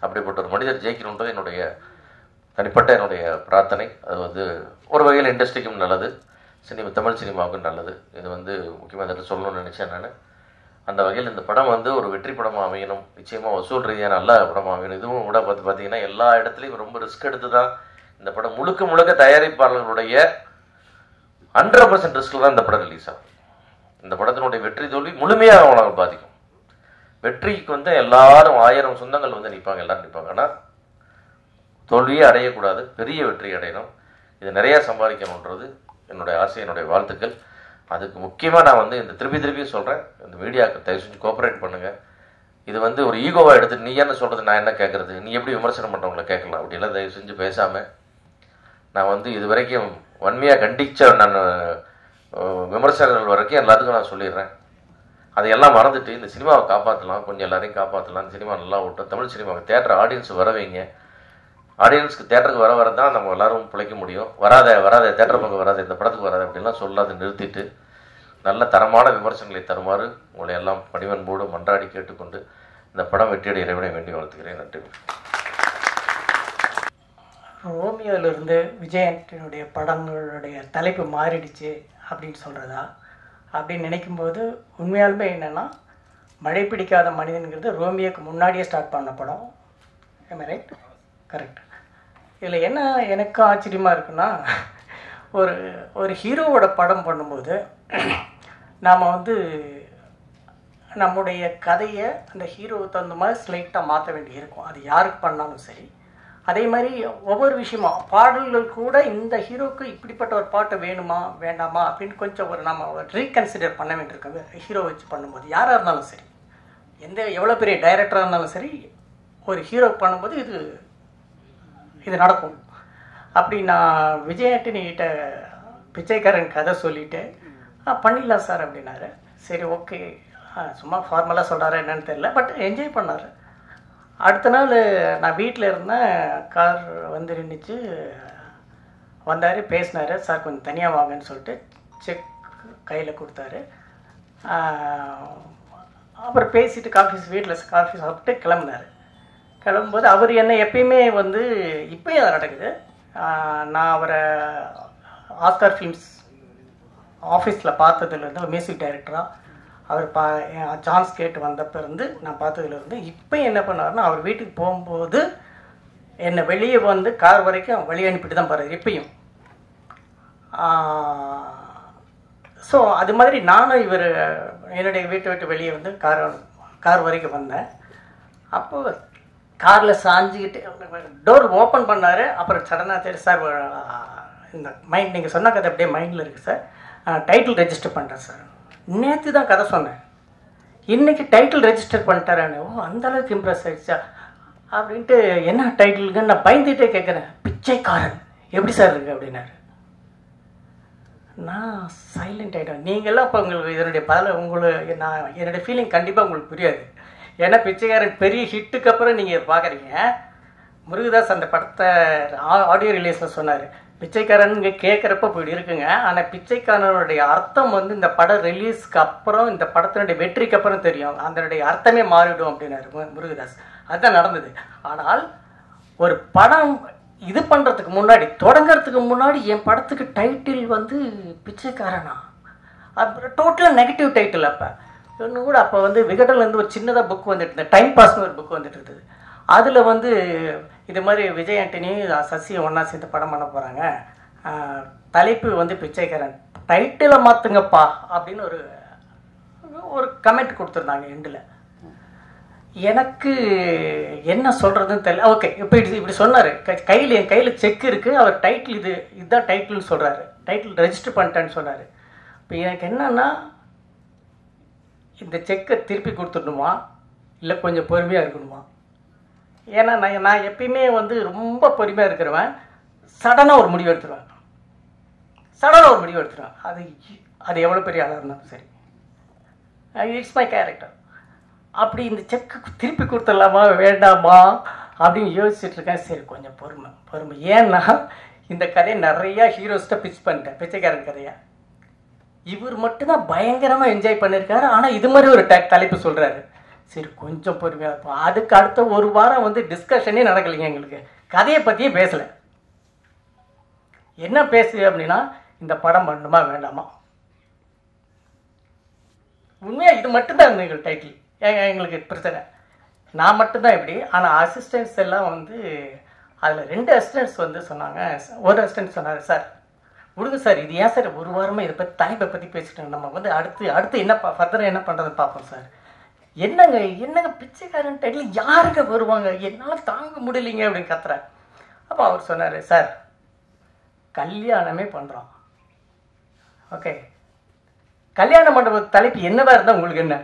அப்படிப்பட்ட ஒரு மனிதர் ஜெயிக்கணுன்றது என்னுடைய தனிப்பட்ட என்னுடைய பிரார்த்தனை. அது வந்து ஒரு வகையில் இண்டஸ்ட்ரிக்கும் நல்லது, தமிழ் சினிமாவுக்கும் நல்லது. இது வந்து முக்கியமாக இதை சொல்லணும்னு நினச்சேன் நான். அந்த வகையில் இந்த படம் வந்து ஒரு வெற்றி படமாக அமையணும், நிச்சயமாக வசூல் ரீதியாக நல்ல படமாக அமையணும். இதுவும் கூட பார்த்தீங்கன்னா எல்லா இடத்துலையும் ரொம்ப ரிஸ்க் எடுத்து தான் இந்த படம் முழுக்க தயாரிப்பாளர்களுடைய 100% ரிஸ்கில் தான் இந்த படம் ரிலீஸ் ஆகும். இந்த படத்தினுடைய வெற்றி தோல்வி முழுமையாக அவங்களை பாதிக்கும். வெற்றிக்கு வந்து எல்லாரும் 1000 சொந்தங்கள் வந்து நிற்பாங்க, எல்லாரும் நிற்பாங்க. ஆனால் தோல்வியே அடையக்கூடாது, பெரிய வெற்றி அடையணும், இது நிறையா சம்பாதிக்கணுன்றது என்னுடைய ஆசை, என்னுடைய வாழ்த்துக்கள். அதுக்கு முக்கியமாக நான் வந்து இந்த திருப்பியும் சொல்கிறேன், இந்த மீடியாவுக்கு தயவு செஞ்சு கோஆப்ரேட் பண்ணுங்கள். இது வந்து ஒரு ஈகோவாக எடுத்துட்டு நீ என்ன சொல்கிறது, நான் என்ன கேட்குறது, நீ எப்படி விமர்சனம் பண்ணுறவங்களை கேட்கலாம் அப்படிலாம் தயவு செஞ்சு பேசாமல், நான் வந்து இது வரைக்கும் வன்மையாக கண்டித்த நான் விமர்சகர்கள் வரைக்கும் எல்லாத்துக்கும் நான் சொல்லிடுறேன். அதையெல்லாம் மறந்துட்டு இந்த சினிமாவை காப்பாற்றலாம், கொஞ்சம் எல்லாரையும் காப்பாற்றலாம், இந்த சினிமா நல்லா விட்டோம், தமிழ் சினிமாவுக்கு தேட்டர் ஆடியன்ஸ் வர வைங்க. ஆடியன்ஸ்க்கு தேட்டருக்கு வர தான் நம்ம எல்லாரும் பிழைக்க முடியும். வராத தேட்டர் பக்கம் வராது, இந்த படத்துக்கு வராது அப்படின்லாம் சொல்லாத நிறுத்திட்டு நல்ல தரமான விமர்சனங்களை தருமாறு உங்களை எல்லாம் பணிவன்போடு மன்றாடி கேட்டுக்கொண்டு இந்த படம் வெற்றியடைய இறைவனை வேண்டி வாழ்த்துக்கிறேன். நன்றி. ரோமியோவிலிருந்து விஜயனுடைய படங்களுடைய தலைப்பு மாறிடுச்சு அப்படின்னு சொல்கிறதா அப்படின்னு நினைக்கும்போது உண்மையாலுமே என்னென்னா, மழை பிடிக்காத மனிதன்கிறது ரோமியோக்கு முன்னாடியே ஸ்டார்ட் பண்ண படம். ரைட்? கரெக்ட். இதில் என்ன எனக்கு ஆச்சரியமாக இருக்குன்னா, ஒரு ஹீரோவோட படம் பண்ணும்போது நாம் வந்து நம்முடைய கதையை அந்த ஹீரோவுக்கு தகுந்த மாதிரி ஸ்லைட்டாக மாற்ற வேண்டி இருக்கும். அது யாருக்கு பண்ணாலும் சரி. அதே மாதிரி ஒவ்வொரு விஷயமும் பாடல்கள் கூட இந்த ஹீரோவுக்கு இப்படிப்பட்ட ஒரு பாட்டு வேணுமா வேண்டாமா அப்படின்னு கொஞ்சம் நம்ம ரீகன்சிடர் பண்ண வேண்டியிருக்காங்க. ஹீரோ வச்சு பண்ணும்போது யாராக இருந்தாலும் சரி, எவ்வளோ பெரிய டைரக்டராக இருந்தாலும் சரி, ஒரு ஹீரோ பண்ணும்போது இது நடக்கும். அப்படி நான் விஜயாண்டினிகிட்ட பிச்சைக்காரன் கதை சொல்லிவிட்டு பண்ணிடலாம் சார் அப்படின்னாரு. சரி, ஓகே, சும்மா ஃபார்மலாக சொல்கிறாரு என்னன்னு தெரியல, பட் என்ஜாய் பண்ணார். அடுத்த நாள் நான் வீட்டில் இருந்தேன். கார் வந்து நின்றுச்சு. வந்தார், பேசினார். சார் கொஞ்சம் தனியாக வாங்கன்னு சொல்லிட்டு செக் கையில் கொடுத்தாரு. அப்புறம் பேசிட்டு வீட்டில் காஃபி சாப்பிட்டு கிளம்புனார். கிளம்பும்போது அவர் என்ன எப்பயுமே வந்து இப்போயும் அது நடக்குது. நான் அவரை ஆஸ்கார் ஃபிலிம்ஸ் ஆஃபீஸில் பார்த்ததுலேருந்து ஒரு மியூசிக் டைரக்டராக அவர் சான்ஸ் கேட்டு வந்தப்போ இருந்து நான் பார்த்ததுலேருந்து இப்போ என்ன பண்ணாருன்னா, அவர் வீட்டுக்கு போகும்போது என்னை வெளியே வந்து கார் வரைக்கும் வெளியே அனுப்பிட்டு தான் போகிறார் இப்பயும். ஸோ அது மாதிரி நானும் இவர் என்னுடைய வீட்டை விட்டு வெளியே வந்து கார் வரைக்கும் வந்தேன். அப்போது காரில் சாஞ்சிக்கிட்டு டோர் ஓப்பன் பண்ணார். அப்புறம் சடனாக சரி சார், இந்த மைண்ட் நீங்கள் சொன்ன கதை அப்படியே மைண்டில் இருக்குது சார், டைட்டில் ரெஜிஸ்டர் பண்ணுறேன் சார். நேற்று தான் கதை சொன்னேன், இன்றைக்கி டைட்டில் ரெஜிஸ்டர் பண்ணிட்டாரானே. ஓ, அந்தளவுக்கு இம்ப்ரெஸ் ஆகிடுச்சா அப்படின்ட்டு. என்ன டைட்டிலுக்குன்னு நான் பயந்துகிட்டே கேட்குறேன். பிச்சைக்காரன் எப்படி சார் இருக்குது அப்படின்னாரு. நான் சைலண்ட் ஆகிட்டேன். நீங்கள்லாம் இப்போ உங்களுக்கு இதனுடைய நான் என்னுடைய ஃபீலிங் கண்டிப்பாக உங்களுக்கு புரியாது. ஏன்னா பிச்சைக்காரன் பெரிய ஹிட்டுக்கு அப்புறம் நீங்கள் பார்க்குறீங்க. முருகதாஸ் அந்த படத்தை ஆடியோ ரிலீஸில் சொன்னார், பிச்சைக்காரன் இங்கே கேட்குறப்ப இப்படி இருக்குங்க, ஆனால் பிச்சைக்காரனுடைய அர்த்தம் வந்து இந்த படம் ரிலீஸ்க்கு அப்புறம், இந்த படத்தினுடைய வெற்றிக்கு அப்புறம் தெரியும், அதனுடைய அர்த்தமே மாறிடும் அப்படின்னாரு முருகதாஸ். அதுதான் நடந்தது. ஆனால் ஒரு படம் இது பண்ணுறதுக்கு முன்னாடி, தொடங்கிறதுக்கு முன்னாடி என் படத்துக்கு டைட்டில் வந்து பிச்சைக்காரனா, அப்புறம் டோட்டலாக நெகட்டிவ் டைட்டில். அப்போ இன்னும் கூட அப்போ வந்து விகடன்லேருந்து ஒரு சின்னதாக புக் வந்துட்டு இருந்தது, டைம் பாஸ்னு ஒரு புக் வந்துட்டு இருந்தது. அதில் வந்து இது மாதிரி விஜய் ஆண்டனி சசியை ஒன்றா சேர்ந்து படம் பண்ண போகிறாங்க, தலைப்பு வந்து பிச்சைக்காரன், டைட்டிலை மாற்றுங்கப்பா அப்படின்னு ஒரு கமெண்ட் கொடுத்துருந்தாங்க எண்டில். எனக்கு என்ன சொல்கிறதுன்னு தெரியல. ஓகே, இப்போ இப்படி சொன்னார், என் கையில் செக் இருக்குது, அவர் டைட்டில் இதுதான் டைட்டில்னு சொல்கிறாரு, டைட்டில் ரெஜிஸ்டர் பண்ணிட்டேன்னு சொன்னார். இப்போ எனக்கு என்னன்னா, இந்த செக்கை திருப்பி கொடுத்துடணுமா இல்லை கொஞ்சம் பொறுமையாக இருக்கணுமா? ஏன்னா நான் எப்பயுமே வந்து ரொம்ப பொறுமையாக இருக்கிறவன். சடனாக ஒரு முடிவு எடுத்துருவேன். அது எவ்வளோ பெரிய ஆளாக இருந்தாலும் சரி, இட்ஸ் மை கேரக்டர். அப்படி இந்த செக்கு திருப்பி கொடுத்துடலாமா வேண்டாமா அப்படின்னு யோசிச்சுட்டு இருக்கேன். சரி, கொஞ்சம் பொறுமை. ஏன்னா இந்த கதையை நிறையா ஹீரோஸ்ட்டை பிச் பண்ணிட்டேன், பிச்சைக்காரன் கதையை. இவர் மட்டும்தான் பயங்கரமாக என்ஜாய் பண்ணியிருக்காரு. ஆனால் இது மாதிரி ஒரு தலைப்பு சொல்கிறாரு. சரி, கொஞ்சம் பொறுமையாக இருப்போம். அதுக்கு அடுத்த ஒரு வாரம் வந்து டிஸ்கஷனே நடக்கலைங்க எங்களுக்கு. கதையை பற்றியே பேசலை. என்ன பேசு அப்படின்னா, இந்த படம் பண்ணணுமா வேண்டாமா. உண்மையாக இது மட்டும்தான் எங்களுக்கு டைட்டில். எங்களுக்கு பிரச்சனை, நான் மட்டும்தான் இப்படி. ஆனால் அசிஸ்டன்ட்ஸ் எல்லாம் வந்து அதில் 2 அசிஸ்டன்ட்ஸ் வந்து சொன்னாங்க. ஒரு அசிஸ்டன்ட் சொன்னார், சார் விடுங்க சார், இது ஏன் சார் ஒரு வாரமாக இதை பற்றி தலைப்பை பற்றி பேசிட்டோம், நம்ம வந்து அடுத்து என்ன ஃபர்தராக என்ன பண்ணுறதுன்னு பார்ப்போம் சார். என்னங்க பிச்சைக்காரன் டைட்டில் யாருங்க வருவாங்க, என்னால் தாங்க முடியலைங்க அப்படின்னு கத்துறேன். அப்போ அவர் சொன்னார், சார் கல்யாணமே பண்ணுறோம், ஓகே, கல்யாண மண்டப தலைப்பு என்னவா இருந்தால் உங்களுக்கு என்ன,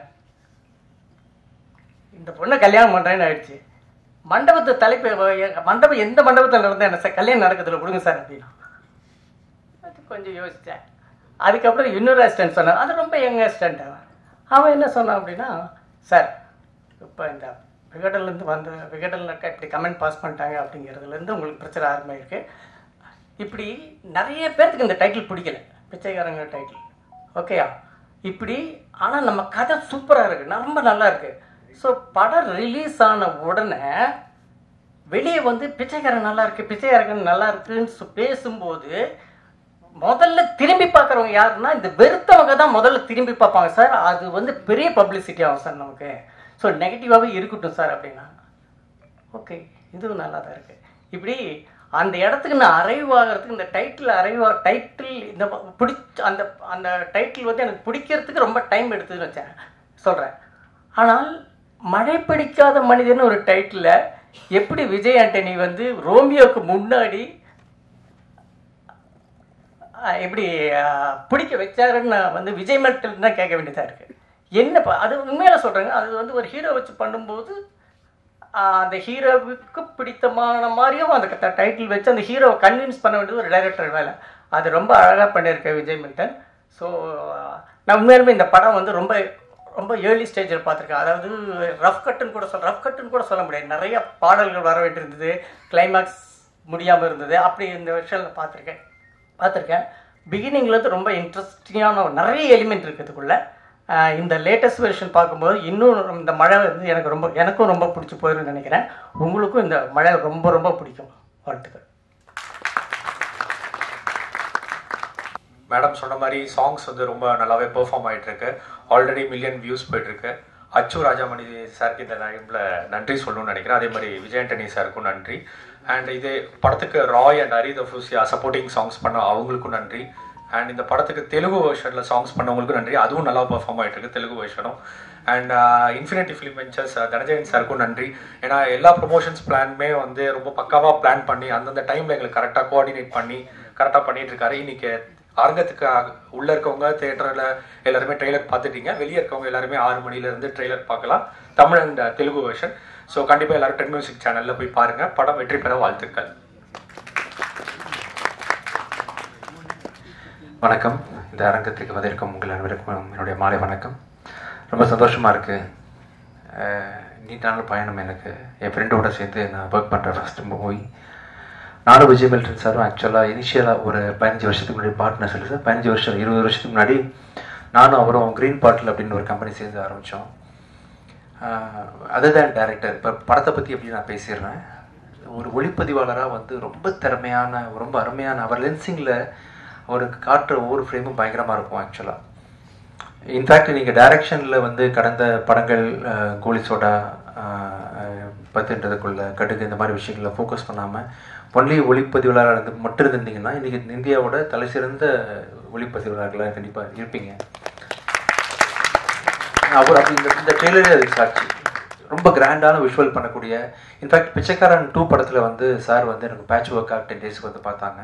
இந்த பொண்ணை கல்யாணம் பண்ணுறேன்னு ஆயிடுச்சு, மண்டபத்து தலைப்பு மண்டபம் எந்த மண்டபத்தில் நடந்தால் என்ன சார், கல்யாணம் நடக்குதுல கொடுங்க சார் அப்படின்னா. அது கொஞ்சம் யோசித்தேன். அதுக்கப்புறம் இன்னொரு அசிஸ்டன்ட் சொன்னார், அது ரொம்ப யங் அசிஸ்டன்ட். அவன் என்ன சொன்னான் அப்படின்னா, சார் இப்போ இந்த விகடனில் இப்படி கமெண்ட் பாஸ் பண்ணிட்டாங்க அப்படிங்கிறதுலேருந்து உங்களுக்கு பிரச்சனை ஆரம்பமாயிருக்கு. இப்படி நிறைய பேர்த்துக்கு இந்த டைட்டில் பிடிக்கல, பிச்சைக்காரங்க டைட்டில், ஓகேயா இப்படி. ஆனால் நம்ம கதை சூப்பராக இருக்குது, ரொம்ப நல்லா இருக்குது. ஸோ படம் ரிலீஸ் ஆன உடனே வெளியே வந்து பிச்சைக்காரன் நல்லா இருக்குது, பிச்சைக்காரன் நல்லா இருக்குன்னு பேசும்போது முதல்ல திரும்பி பார்க்குறவங்க யாருன்னா இந்த வெறுத்தவங்க தான் முதல்ல திரும்பி பார்ப்பாங்க. சார் அது வந்து பெரிய பப்ளிசிட்டி ஆகும் சார் நமக்கு, ஸோ நெகட்டிவாகவே இருக்கட்டும் சார் அப்படின்னா. ஓகே, இதுவும் நல்லா தான் இருக்குது. இப்படி அந்த இடத்துக்கு நான் அரைவ் ஆகிறதுக்கு இந்த டைட்டில் இந்த அந்த டைட்டில் வந்து எனக்கு பிடிக்கிறதுக்கு ரொம்ப டைம் எடுத்துன்னு வச்சேன் சொல்கிறேன். ஆனால் மழை பிடிக்காத மனிதன் ஒரு டைட்டில் எப்படி விஜய் ஆண்டனி வந்து ரோமியோவுக்கு முன்னாடி எப்படி பிடிக்க வச்சாருன்னு வந்து விஜய் மட்டும் தான் கேட்க வேண்டியதாக இருக்குது. என்னப்பா அது உண்மையில சொல்கிறேங்க, அது வந்து ஒரு ஹீரோ வச்சு பண்ணும்போது அந்த ஹீரோவுக்கு பிடித்தமான மாதிரியும் அந்த டைட்டில் வச்சு அந்த ஹீரோவை கன்வின்ஸ் பண்ண வேண்டியது ஒரு டைரக்டர் வேலை. அது ரொம்ப அழகாக பண்ணியிருக்கேன் விஜய் மில்டன். ஸோ நான் உண்மையிலுமே இந்த படம் வந்து ரொம்ப ரொம்ப ஏர்லி ஸ்டேஜில் பார்த்துருக்கேன். அதாவது ரஃப் கட்டுன்னு கூட சொல்ல முடியாது. நிறைய பாடல்கள் வர வேண்டியிருந்தது, கிளைமேக்ஸ் முடியாமல் இருந்தது. அப்படி இந்த விஷயம் பார்த்துருக்கேன். பிகினிங்லேருந்து ரொம்ப இன்ட்ரெஸ்டிங்கான நிறைய எலிமெண்ட் இருக்குதுக்குள்ளே. இந்த லேட்டஸ்ட் வெர்ஷன் பார்க்கும்போது இன்னும் இந்த மழை வந்து எனக்கும் ரொம்ப பிடிச்சி போயிருன்னு நினைக்கிறேன். உங்களுக்கும் இந்த மழை ரொம்ப ரொம்ப பிடிக்கும். வாழ்த்துக்கள். மேடம் சொன்ன மாதிரி சாங்ஸ் வந்து ரொம்ப நல்லாவே பெர்ஃபார்ம் ஆகிட்டுருக்கு. ஆல்ரெடி மில்லியன் வியூஸ் போயிட்டுருக்கு. அச்சு ராஜாமணி சாருக்கு இந்த டைமில் நன்றி சொல்லணும்னு நினைக்கிறேன். அதே மாதிரி விஜய் ஆண்டனி சாருக்கும் நன்றி. அண்ட் இதே படத்துக்கு Roy and Hari Dafusia supporting songs பண்ண அவங்களுக்கும் நன்றி. அண்ட் இந்த படத்துக்கு தெலுங்கு வெர்ஷனில் சாங்ஸ் பண்ணவங்களுக்கும் நன்றி. அதுவும் நல்லா பெர்ஃபார்ம் ஆகிட்டு இருக்கு தெலுங்கு வெர்ஷனும். And infinity film ventures Dhananjayan சாருக்கும் நன்றி. ஏன்னா எல்லா ப்ரொமோஷன்ஸ் பிளானுமே வந்து ரொம்ப பக்காவாக பிளான் பண்ணி அந்தந்த டைமில் எங்களுக்கு கரெக்டாக கோஆர்டினேட் பண்ணி கரெக்டாக பண்ணிட்டு இருக்காரு. இன்னைக்கு அரங்கத்துக்கு உள்ளே இருக்கவங்க தியேட்டரில் எல்லாருமே ட்ரெய்லர் பார்த்துட்டீங்க. வெளியே இருக்கவங்க எல்லாருமே 6 மணிலேருந்து ட்ரெய்லர் பார்க்கலாம், Tamil and Telugu version. So கண்டிப்பாக எல்லாரும் டென் மியூசிக் சேனலில் போய் பாருங்கள். படம் வெற்றி பெற வாழ்த்துக்கள். வணக்கம். இந்த அரங்கத்துக்கு வந்திருக்கும் உங்கள் அனைவருக்கும் என்னுடைய மாலை வணக்கம். ரொம்ப சந்தோஷமாக இருக்குது. நீட்டான பயணம் எனக்கு. என் ஃப்ரெண்டோட சேர்ந்து நான் ஒர்க் பண்ணுற ஃபஸ்ட்டு மூவி. நானும் விஜய் மில்டன் சாரும் ஆக்சுவலாக இனிஷியலாக ஒரு 15 வருஷத்துக்கு முன்னாடி பார்ட்னர் சொல்லி சார் 15 வருஷம் 20 வருஷத்துக்கு முன்னாடி நானும் அவரும் க்ரீன் பாட்டில் அப்படின்னு ஒரு கம்பெனி சேர்ந்து ஆரம்பித்தோம். அதுதான் டேரக்டர். இப்போ படத்தை பற்றி எப்படி நான் பேசிடுறேன். ஒரு ஒளிப்பதிவாளராக வந்து ரொம்ப திறமையான ரொம்ப அருமையான அவர் லென்சிங்கில் அவருக்கு காட்டுற ஒவ்வொரு ஃப்ரேமும் பயங்கரமாக இருக்கும். ஆக்சுவலாக இன்ஃபேக்ட் நீங்கள் டைரக்ஷனில் வந்து கடந்த படங்கள் கோலி சோடா பத்துன்றதுக்குள்ள கடுகு இந்த மாதிரி விஷயங்களில் ஃபோக்கஸ் பண்ணாமல் ஒன்லி ஒளிப்பதிவாளராக மட்டும் இருந்தீங்கன்னா இன்றைக்கி இந்தியாவோட தலை சிறந்த ஒளிப்பதிவாளர்களாக கண்டிப்பாக இருப்பீங்க. அவர் அப்படி இந்த ட்ரெய்லரே அதுக்கு சாட்சி. ரொம்ப கிராண்டான விஷுவல் பண்ணக்கூடிய இன்ஃபேக்ட் பிச்சைக்காரன் 2 படத்தில் வந்து சார் வந்து எனக்கு பேட்ச் ஒர்க்காக 10 டேஸ்க்கு வந்து பார்த்தாங்க,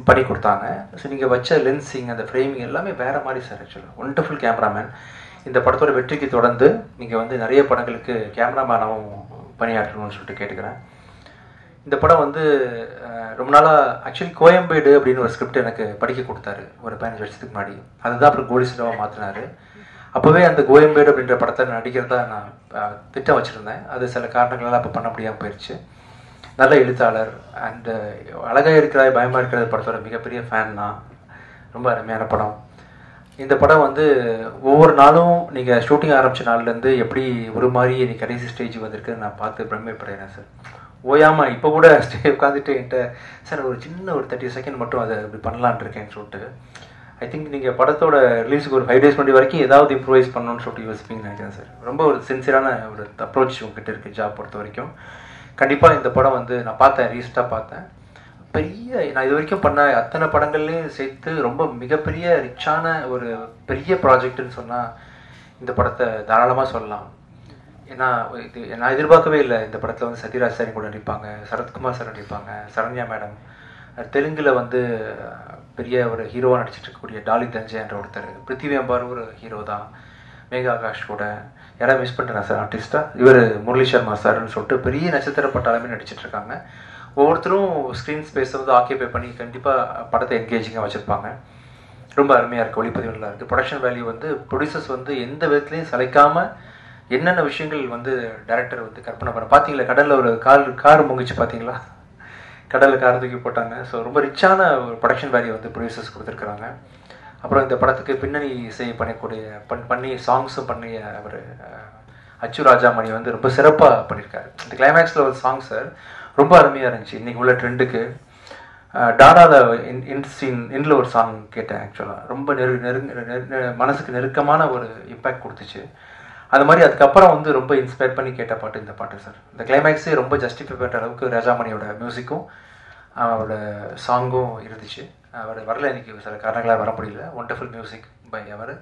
பண்ணி கொடுத்தாங்க. ஸோ நீங்கள் வச்ச லென்சிங் அந்த ஃப்ரேமிங் எல்லாமே வேறு மாதிரி சார். ஆக்சுவலாக ஒண்டர்ஃபுல் கேமராமேன். இந்த படத்தோட வெற்றிக்கு தொடர்ந்து நீங்கள் வந்து நிறைய படங்களுக்கு கேமராமேனாகவும் பணியாற்றணும்னு சொல்லிட்டு கேட்டுக்கிறேன். இந்த படம் வந்து ரொம்ப நாளாக ஆக்சுவலி கோயம்பேடு அப்படின்னு ஒரு ஸ்கிரிப்ட் எனக்கு படிக்க கொடுத்தாரு ஒரு 15 வருஷத்துக்கு முன்னாடி. அதுதான் அப்புறம் கோலி சினிமாவை மாற்றினார். அப்போவே அந்த கோயம்பேடு அப்படின்ற படத்தை நடிக்கிறதா நான் திட்டம் வச்சுருந்தேன். அது சில காரணங்களால் அப்போ பண்ண முடியாமல் போயிடுச்சு. நல்ல எழுத்தாளர் அண்டு அழகாக இருக்கிறாய் பயமாக இருக்கிறது படத்தோட மிகப்பெரிய ஃபேன் தான். ரொம்ப அருமையான படம். இந்த படம் வந்து ஒவ்வொரு நாளும் நீங்கள் ஷூட்டிங் ஆரம்பித்த நாள்லேருந்து எப்படி ஒரு மாதிரி இன்னைக்கு கடைசி ஸ்டேஜ் வந்திருக்குன்னு நான் பார்த்து பிரமிப்படுறேன் சார். ஓயாமல் இப்போ கூட உட்காந்துட்டு என்கிட்ட சார் ஒரு சின்ன ஒரு 30 செகண்ட் மட்டும் அதை இப்படி பண்ணலான் இருக்கேன்னு சொல்லிட்டு ஐ திங்க் நீங்கள் படத்தோட ரிலீஸுக்கு ஒரு 5 டேஸ் முன்னாடி வரைக்கும் ஏதாவது இம்ப்ரூவைஸ் பண்ணணும்னு சொல்லிட்டு யோசிப்பீங்கன்னு நினைக்கிறேன் சார். ரொம்ப ஒரு சின்சியரான ஒரு அப்ரோச் உங்ககிட்ட இருக்குது ஜாப் பொறுத்த வரைக்கும். கண்டிப்பாக இந்த படம் வந்து நான் பார்த்தேன், ரீசெண்டாக பார்த்தேன். நான் இது வரைக்கும் பண்ண அத்தனை படங்கள்லையும் சேர்த்து ரொம்ப மிகப்பெரிய ரிச்சான ஒரு பெரிய ப்ராஜெக்ட்னு சொன்னால் இந்த படத்தை தாராளமாக சொல்லலாம். ஏன்னா இது நான் எதிர்பார்க்கவே இல்லை. இந்த படத்தில் வந்து சத்யராஜ் சார் கூட நடிப்பாங்க, சரத்குமார் சார் நடிப்பாங்க, சரண்யா மேடம், தெலுங்கில் வந்து பெரிய ஒரு ஹீரோவாக நடிச்சிட்டு இருக்கக்கூடிய டாலி தஞ்சை என்ற ஒருத்தர், பிருத்திவி அம்பார் ஒரு ஹீரோ தான், மேகா ஆகாஷ் கூட யாராவது மிஸ் பண்ணுறேன் சார் ஆர்டிஸ்ட்டாக, இவர் முரளி சர்மா சார்னு சொல்லிட்டு பெரிய நட்சத்திர பட்டாளமே நடிச்சிட்ருக்காங்க. ஒவ்வொருத்தரும் ஸ்க்ரீன் ஸ்பேஸை வந்து ஆக்கியபை பண்ணி கண்டிப்பாக படத்தை என்கேஜிங்காக வச்சுருப்பாங்க. ரொம்ப அருமையாக இருக்குது, ஒளிப்பதிவுலாம் இருக்குது. ப்ரொடக்ஷன் வேல்யூ வந்து ப்ரொடியூசர்ஸ் வந்து எந்த விதத்துலையும் சளைக்காமல் என்னென்ன விஷயங்கள் வந்து டைரக்டர் வந்து கற்பனை பண்ண. பார்த்தீங்களா கடலில் ஒரு கார் முங்கிச்சு பார்த்தீங்களா, கடலில் கார் தூக்கி போட்டாங்க. ஸோ ரொம்ப ரிச்சான ஒரு ப்ரொடக்ஷன் வேல்யூ வந்து ப்ரொடியூசர்ஸ் கொடுத்துருக்குறாங்க. அப்புறம் இந்த படத்துக்கு பின்னணி இசை பண்ணி சாங்ஸும் பண்ணி அவர் அச்சு ராஜாமணி வந்து ரொம்ப சிறப்பாக பண்ணியிருக்காரு. இந்த கிளைமேக்ஸில் ஒரு சாங் சார் ரொம்ப அருமையாக இருந்துச்சு. இன்றைக்கி உள்ள ட்ரெண்டுக்கு டாடாத இன்ல ஒரு சாங் கேட்டேன். ஆக்சுவலாக ரொம்ப மனசுக்கு நெருக்கமான ஒரு இம்பேக்ட் கொடுத்துச்சு. அது மாதிரி அதுக்கப்புறம் வந்து ரொம்ப இன்ஸ்பயர் பண்ணி கேட்ட பாட்டு இந்த பாட்டு சார். இந்த கிளைமேக்ஸே ரொம்ப ஜஸ்டிஃபை பண்ணுற அளவுக்கு ராஜாமணியோட மியூசிக்கும் அவரோட சாங்கும் இருந்துச்சு. அவர் வரல, இன்றைக்கி சில காரணங்களாக வர முடியல. Wonderful music by our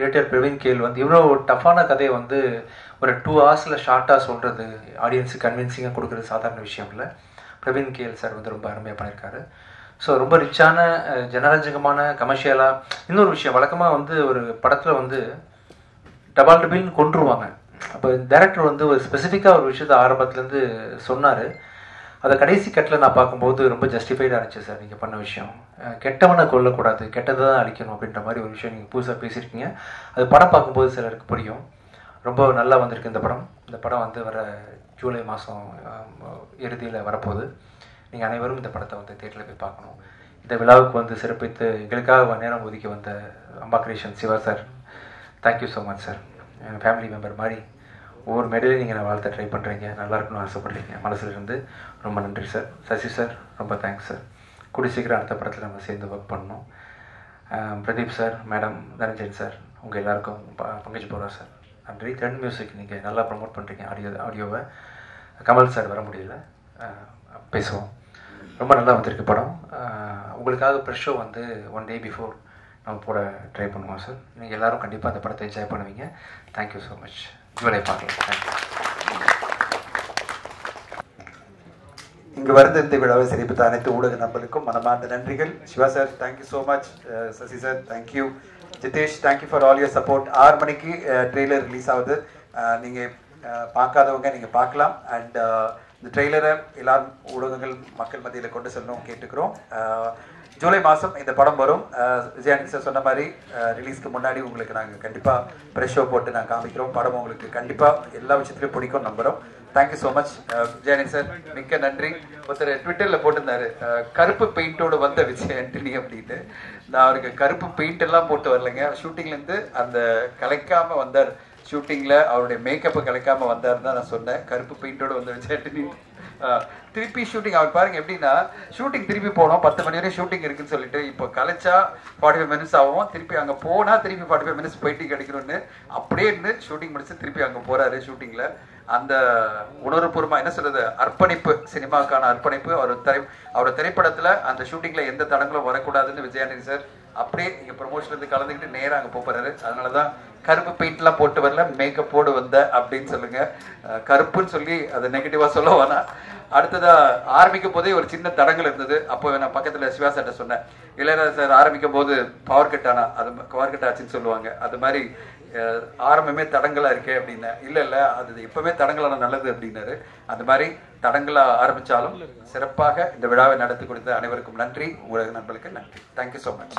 editor Praveen KL வந்து இவ்வளோ டஃப்பான கதையை வந்து ஒரு 2 hours ஷார்ட்டாக சொல்கிறது, ஆடியன்ஸுக்கு கன்வின்சிங்காக கொடுக்குறது சாதாரண விஷயம் இல்லை. பிரவீன் கேல் சார் வந்து ரொம்ப அருமையாக பண்ணியிருக்காரு. ஸோ ரொம்ப ரிச்சான ஜனரஞ்சகமான கமர்ஷியலாக. இன்னொரு விஷயம், வழக்கமாக வந்து ஒரு படத்தில் வந்து டபால் டபில்னு கொண்டுருவாங்க. அப்போ டைரக்டர் வந்து ஒரு ஸ்பெசிஃபிக்காக ஒரு விஷயத்த ஆரம்பத்துலேருந்து சொன்னார். அதை கடைசி கட்டில் நான் பார்க்கும்போது ரொம்ப ஜஸ்டிஃபைடாக இருந்துச்சு சார் நீங்கள் பண்ண விஷயம். கெட்டவனை கொல்லக்கூடாது, கெட்டதை தான் அழிக்கணும் அப்படின்ற மாதிரி ஒரு விஷயம் நீங்கள் புதுசாக பேசியிருக்கீங்க. அது படம் பார்க்கும்போது சிலருக்கு புரியும். ரொம்ப நல்லா வந்திருக்கு இந்த படம். இந்த படம் வந்து வர ஜூலை மாதம் இறுதியில் வரப்போகுது. நீங்கள் அனைவரும் இந்த படத்தை வந்து தியேட்டரில் போய் பார்க்கணும். இந்த விழாவுக்கு வந்து சிறப்பித்து எங்களுக்காக நேரம் ஒதுக்கி வந்த Amba creation Siva sir, thank you so much sir. என் ஃபேமிலி மெம்பர் மாதிரி ஒவ்வொரு மேடையிலையும் நீங்கள் நான் வாழ்த்த ட்ரை பண்ணுறீங்க, நல்லா இருக்கணும்னு ஆசைப்படுறீங்க. மனசுல இருந்து ரொம்ப நன்றி சார். சசி சார் ரொம்ப தேங்க்ஸ் சார். கூடி சீக்கிரம் அடுத்த படத்தில் நம்ம சேர்ந்து ஒர்க் பண்ணணும். Pradeep sir, madam, Dhananjayan sir, உங்கள் எல்லாருக்கும் பங்கேற்று போகிறோம் சார். நன்றி. ட்ரெண்ட் மியூசிக் நீங்கள் நல்லா ப்ரமோட் பண்ணுறீங்க ஆடியோவை. கமல் சார் வர முடியல, பேசுவோம். ரொம்ப நல்லா வந்திருக்கு படம். உங்களுக்காக ப்ரெஷ் ஷோ வந்து 1 day பிஃபோர் நம்ம போட ட்ரை பண்ணுவோம் சார். நீங்கள் எல்லோரும் கண்டிப்பாக அந்த படத்தை என்ஜாய் பண்ணுவீங்க. Thank you so much. ஜூலை பார்க்கலாம். தேங்க்யூ. இங்கு வருது இந்த விழாவை சிறப்பித்த அனைத்து ஊடக நண்பர்களுக்கும் மனமார்ந்த நன்றிகள். Siva sir thank you so much. Sasi sir thank you. Jitesh thank you for all your support. 6 மணிக்கு ட்ரெய்லர் ரிலீஸ் ஆகுது. நீங்கள் பார்க்காதவங்க நீங்கள் பார்க்கலாம். அண்ட் இந்த ட்ரெய்லரை எல்லாரும் ஊடகங்கள் மக்கள் மத்தியில் கொண்டு செல்லணும் கேட்டுக்கிறோம். ஜூலை மாதம் இந்த படம் வரும். விஜயானந்த் சார் சொன்ன மாதிரி ரிலீஸ்க்கு முன்னாடி உங்களுக்கு நாங்கள் கண்டிப்பாக ப்ரெஷ் ஷோ போட்டு நாங்கள் காமிக்கிறோம். படம் உங்களுக்கு கண்டிப்பாக எல்லா விஷயத்துலையும் பிடிக்கும் நம்புகிறோம். Thank you so much Vijayanand sir, மிக்க நன்றி. ஒருத்தர் ட்விட்டரில் போட்டிருந்தாரு, கருப்பு பெயிண்டோடு வந்த விஜய் ஆண்டனி அப்படின்னு. நான் அவருக்கு கருப்பு பெயிண்ட் எல்லாம் போட்டு வரலைங்க. ஷூட்டிங்லேருந்து அந்த கலைக்காமல் வந்தார். ஷூட்டிங்கில் அவருடைய மேக்கப்பை கலைக்காமல் வந்தார் தான் நான் சொன்னேன். கருப்பு பெயிண்டோடு வந்த விஜய் ஆண்டனி. திருப்பி ஷூட்டிங் அவர் பாருங்க எப்படின்னா, ஷூட்டிங் திருப்பி போனோம், 10 மணி வரையும் ஷூட்டிங் இருக்குன்னு சொல்லிட்டு இப்போ கலைச்சா 45 மினிட்ஸ் ஆகும். திருப்பி அங்கே போனால் திருப்பி 45 மினிட்ஸ் போயிட்டு கிடைக்கணும்னு அப்படியே இருந்து ஷூட்டிங் முடிச்சு திருப்பி அங்கே போறாரு. ஷூட்டிங்கில் அந்த உணர்வுபூர்வமாக என்ன சொல்றது, அர்ப்பணிப்பு, சினிமாவுக்கான அர்ப்பணிப்பு. அவரோட திரைப்படத்தில் அந்த ஷூட்டிங்கில் எந்த தடங்களும் வரக்கூடாதுன்னு விஜயானந்தி சார் அப்படியே இங்கே ப்ரொமோஷன்லேருந்து கலந்துக்கிட்டு நேராக அங்கே போகிறாரு. அதனால தான் கருப்பு பெயிண்ட்லாம் போட்டு வரல, மேக்கப் போடு வந்த அப்படின்னு சொல்லுங்க. கருப்புன்னு சொல்லி அதை நெகட்டிவாக சொல்ல வேணாம். அடுத்ததா ஆரம்பிக்கும் போதே ஒரு சின்ன தடங்கள் இருந்தது. அப்போ நான் பக்கத்தில் சிவா சார்ட்ட சொன்னேன், இளையராஜா சார் ஆரம்பிக்கும் போது பவர் கட் ஆனா அது பவர் கட் ஆச்சுன்னு சொல்லுவாங்க. அது மாதிரி ஆரம்பமே தடங்களா இருக்கே அப்படின்னு. இல்லை அது எப்பவுமே தடங்களான நல்லது அப்படின்னாரு. அந்த மாதிரி தடங்களா ஆரம்பிச்சாலும் சிறப்பாக இந்த விழாவை நடத்தி கொடுத்த அனைவருக்கும் நன்றி. ஊடக நண்பர்களுக்கு நன்றி. Thank you so much.